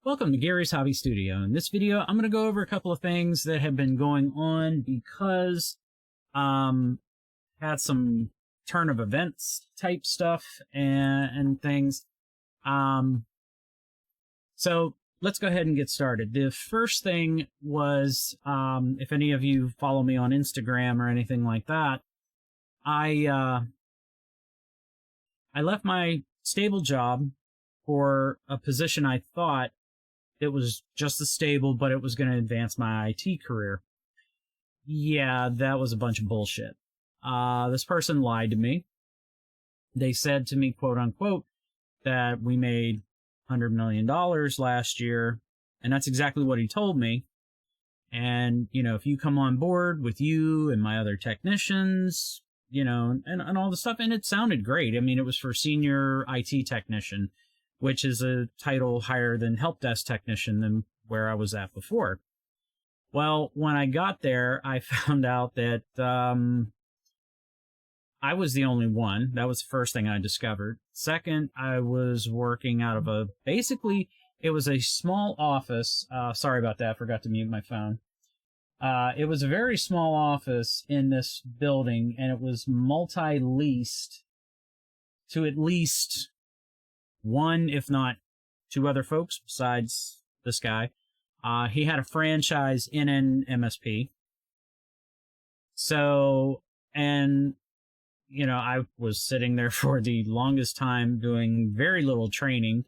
Welcome to Gary's Hobby Studio. In this video, I'm going to go over a couple of things that have been going on because had some turn of events type stuff and things. So let's go ahead and get started. The first thing was, if any of you follow me on Instagram or anything like that, I left my stable job for a position I thought it was just as stable, but it was going to advance my IT career. Yeah, that was a bunch of bullshit. This person lied to me. They said to me, quote unquote, that we made $100 million last year. And that's exactly what he told me. And, you know, if you come on board with you and my other technicians, you know, and all the stuff. And it sounded great. I mean, it was for senior IT technician, which is a title higher than help desk technician than where I was at before. Well, when I got there, I found out that I was the only one. That was the first thing I discovered. Second, I was working out of basically, it was a small office. Sorry about that. I forgot to mute my phone. It was a very small office in this building, and it was multi-leased to at least one, if not two other folks besides this guy. He had a franchise in an MSP. So, and, you know, I was sitting there for the longest time doing very little training.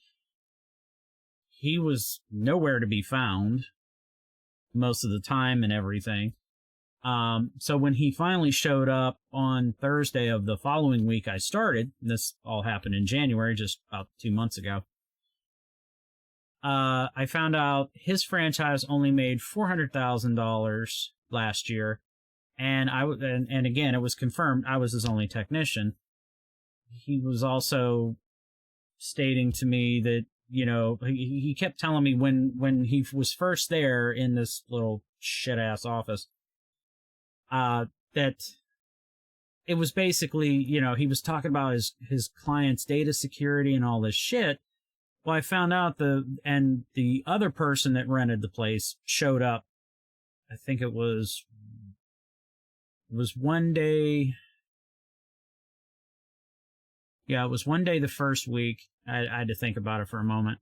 He was nowhere to be found most of the time and everything. So when he finally showed up on Thursday of the following week I started, this all happened in January, just about 2 months ago, I found out his franchise only made $400,000 last year. And and again, it was confirmed I was his only technician. He was also stating to me that, you know, he kept telling me when he was first there in this little shit ass office, that it was basically, you know, he was talking about his client's data security and all this shit. Well, I found out the other person that rented the place showed up. I think it was one day. Yeah, it was one day the first week. I had to think about it for a moment.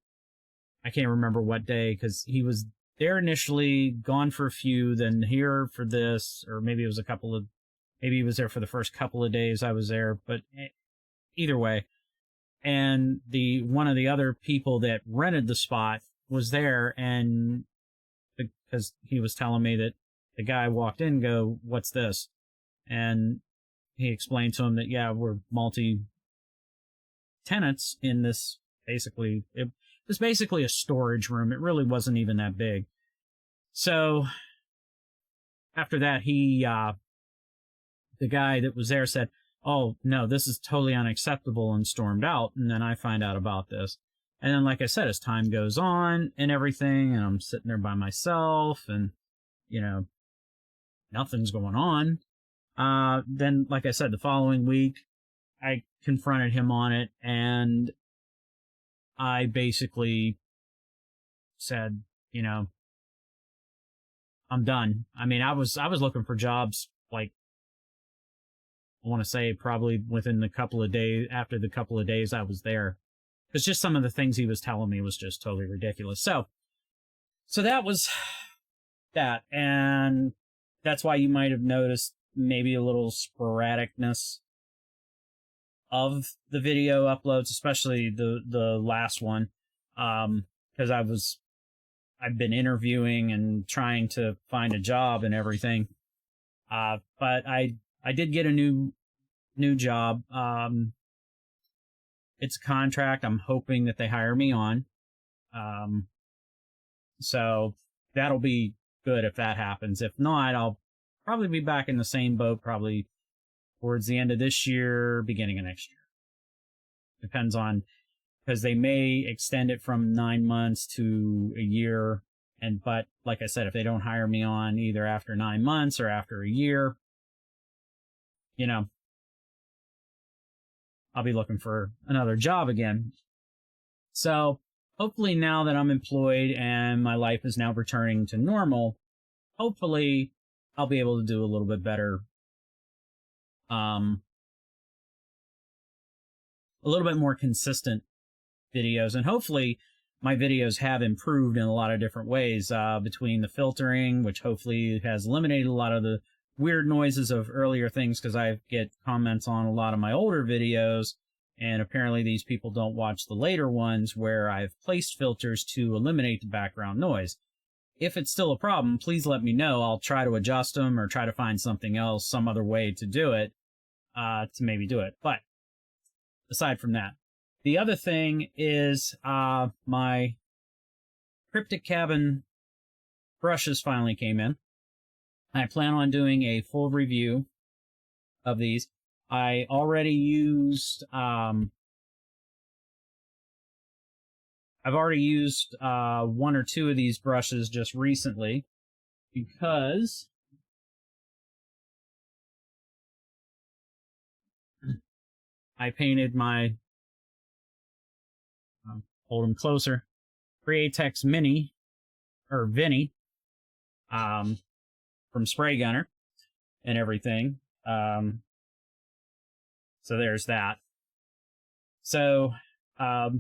I can't remember what day, because he was there initially, gone for a few, then here for this, or maybe it was maybe he was there for the first couple of days I was there, but either way. And one of the other people that rented the spot was there, and because he was telling me that the guy walked in and go, "What's this?" And he explained to him that, yeah, we're multi-tenants in this, basically, it was basically a storage room. It really wasn't even that big. So after that, the guy that was there said, "Oh, no, this is totally unacceptable," and stormed out. And then I find out about this. And then, like I said, as time goes on and everything, and I'm sitting there by myself and, you know, nothing's going on. Then, like I said, the following week, I confronted him on it, and I basically said, you know, I'm done. I mean, I was looking for jobs, like, I want to say probably within the couple of days, after the couple of days I was there. Because just some of the things he was telling me was just totally ridiculous. So that was that. And that's why you might have noticed maybe a little sporadicness of the video uploads, especially the last one. Because I've been interviewing and trying to find a job and everything. But I did get a new job. It's a contract. I'm hoping that they hire me on. So that'll be good if that happens. If not, I'll probably be back in the same boat, probably towards the end of this year, beginning of next year. Depends on, because they may extend it from 9 months to a year. But like I said, if they don't hire me on either after 9 months or after a year, you know, I'll be looking for another job again. So hopefully now that I'm employed and my life is now returning to normal, hopefully I'll be able to do a little bit better, a little bit more consistent videos, and hopefully my videos have improved in a lot of different ways, between the filtering, which hopefully has eliminated a lot of the weird noises of earlier things, because I get comments on a lot of my older videos, and apparently these people don't watch the later ones where I've placed filters to eliminate the background noise. If it's still a problem, please let me know. I'll try to adjust them or try to find something else, some other way to do it, to maybe do it. But aside from that, the other thing is my Cryptic Cabin brushes finally came in. I plan on doing a full review of these. I already used, I've already used one or two of these brushes just recently because I painted my, hold them closer, Createx Mini, or Vinny, from Spray Gunner and everything. So there's that. So, I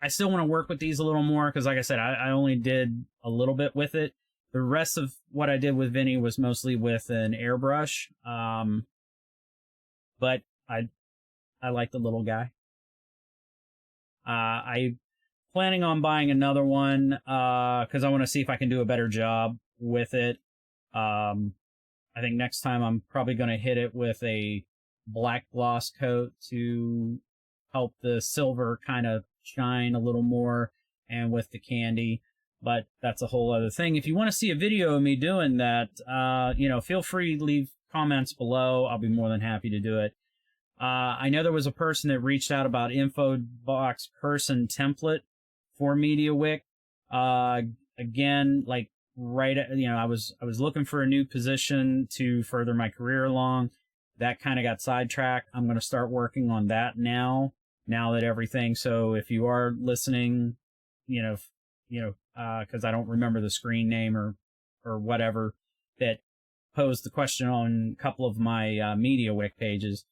still want to work with these a little more because, like I said, I only did a little bit with it. The rest of what I did with Vinny was mostly with an airbrush. But I like the little guy. I planning on buying another one because I want to see if I can do a better job with it. I think next time I'm probably going to hit it with a black gloss coat to help the silver kind of shine a little more, and with the candy. But that's a whole other thing. If you want to see a video of me doing that, feel free to leave comments below. I'll be more than happy to do it. I know there was a person that reached out about info box person template for MediaWik. Again, like I was looking for a new position to further my career along. That kind of got sidetracked. I'm going to start working on that now that everything. So if you are listening, because I don't remember the screen name or whatever that posed the question on a couple of my MediaWik pages.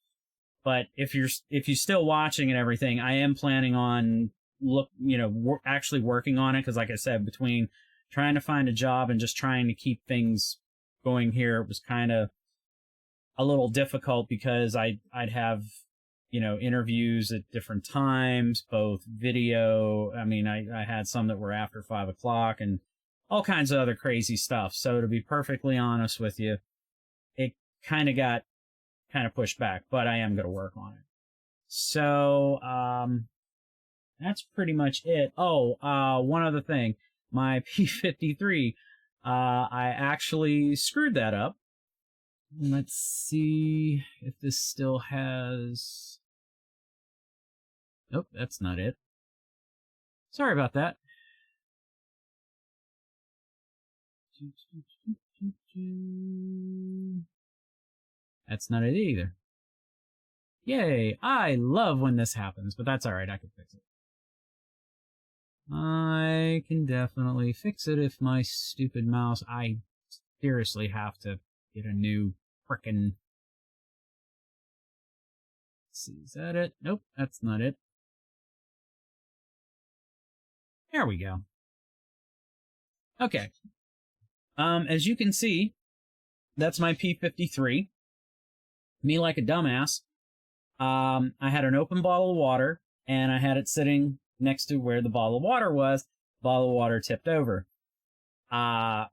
But if you're still watching and everything, I am planning on actually working on it, because like I said, between trying to find a job and just trying to keep things going here, it was kind of a little difficult because I'd have interviews at different times, both video. I mean, I had some that were after 5 o'clock and all kinds of other crazy stuff. So to be perfectly honest with you, it kind of got pushed back, but I am going to work on it. So, that's pretty much it. Oh, one other thing. My P53, I actually screwed that up. Let's see if this still has... Nope, that's not it. Sorry about that. That's not it either. Yay, I love when this happens, but that's alright, I can fix it. I can definitely fix it if my stupid mouse... I seriously have to get a new frickin'... Let's see, is that it? Nope, that's not it. There we go. Okay. As you can see, that's my P53. Me like a dumbass. I had an open bottle of water, and I had it sitting next to where the bottle of water was. Bottle of water tipped over. I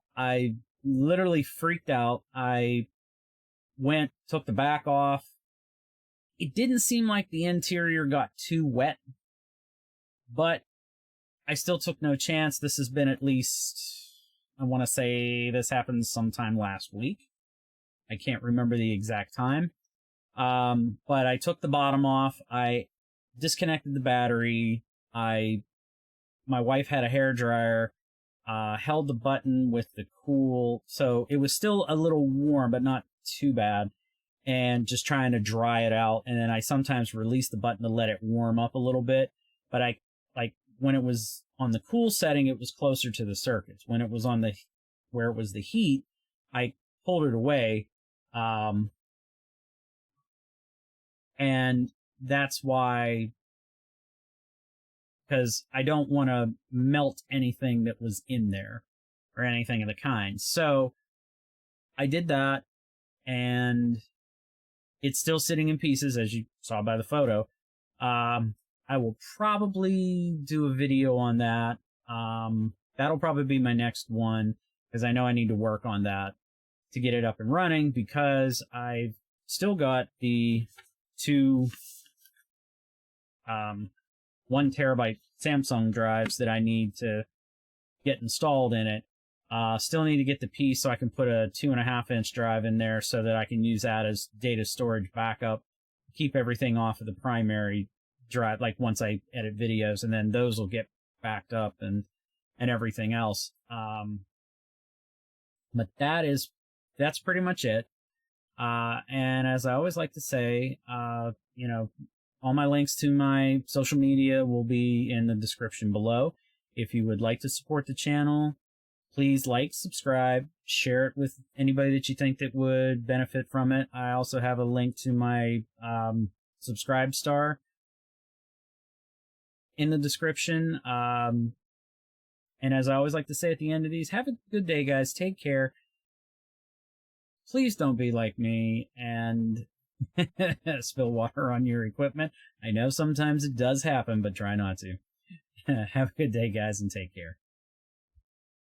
literally freaked out. I took the back off. It didn't seem like the interior got too wet, but I still took no chance. This has been at least, I want to say this happened sometime last week. I can't remember the exact time. But I took the bottom off. I disconnected the battery. My wife had a hairdryer, held the button with the cool, so it was still a little warm, but not too bad, and just trying to dry it out. And then I sometimes release the button to let it warm up a little bit, but I when it was on the cool setting, it was closer to the circuits. When it was on the, where it was the heat, I pulled it away. And that's why, because I don't want to melt anything that was in there or anything of the kind. So I did that, and it's still sitting in pieces, as you saw by the photo. I will probably do a video on that. That'll probably be my next one, because I know I need to work on that to get it up and running, because I've still got the two 1 terabyte Samsung drives that I need to get installed in it. Still need to get the piece so I can put a 2.5-inch drive in there so that I can use that as data storage backup, keep everything off of the primary drive, like once I edit videos, and then those will get backed up and everything else. But that's pretty much it. And as I always like to say, you know, all my links to my social media will be in the description below. If you would like to support the channel, please like, subscribe, share it with anybody that you think that would benefit from it. I also have a link to my Subscribe Star in the description. And as I always like to say at the end of these, have a good day, guys. Take care. Please don't be like me and spill water on your equipment. I know sometimes it does happen, but try not to. Have a good day, guys, and take care.